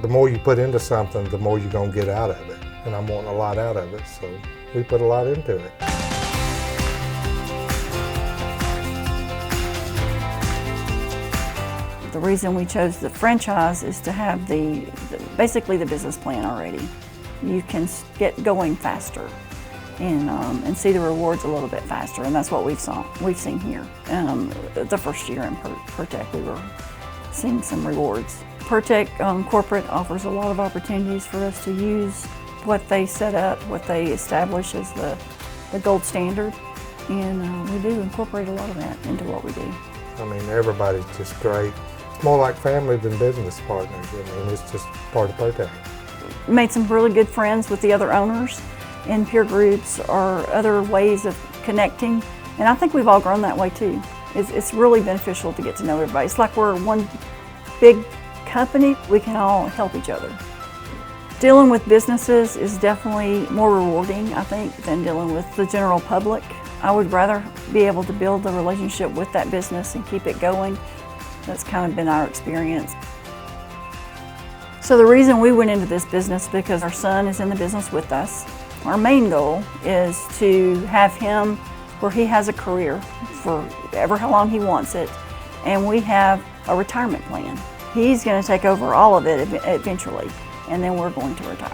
The more you put into something, the more you're going to get out of it. And I'm wanting a lot out of it, so we put a lot into it. The reason we chose the franchise is to have basically the business plan already. You can get going faster and see the rewards a little bit faster, and that's what we've seen here. The first year in Pertec, we were seeing some rewards. Pertec Corporate offers a lot of opportunities for us to use what they set up, what they establish as the gold standard, and we do incorporate a lot of that into what we do. I mean, everybody's just great. More like family than business partners. I mean, it's just part of Pertec. Made some really good friends with the other owners in peer groups or other ways of connecting, and I think we've all grown that way too. It's really beneficial to get to know everybody. It's like we're one big company. We can all help each other. Dealing with businesses is definitely more rewarding, I think, than dealing with the general public. I would rather be able to build a relationship with that business and keep it going. That's kind of been our experience. So the reason we went into this business because our son is in the business with us. Our main goal is to have him where he has a career for ever how long he wants it, and we have a retirement plan. He's going to take over all of it eventually, and then we're going to retire.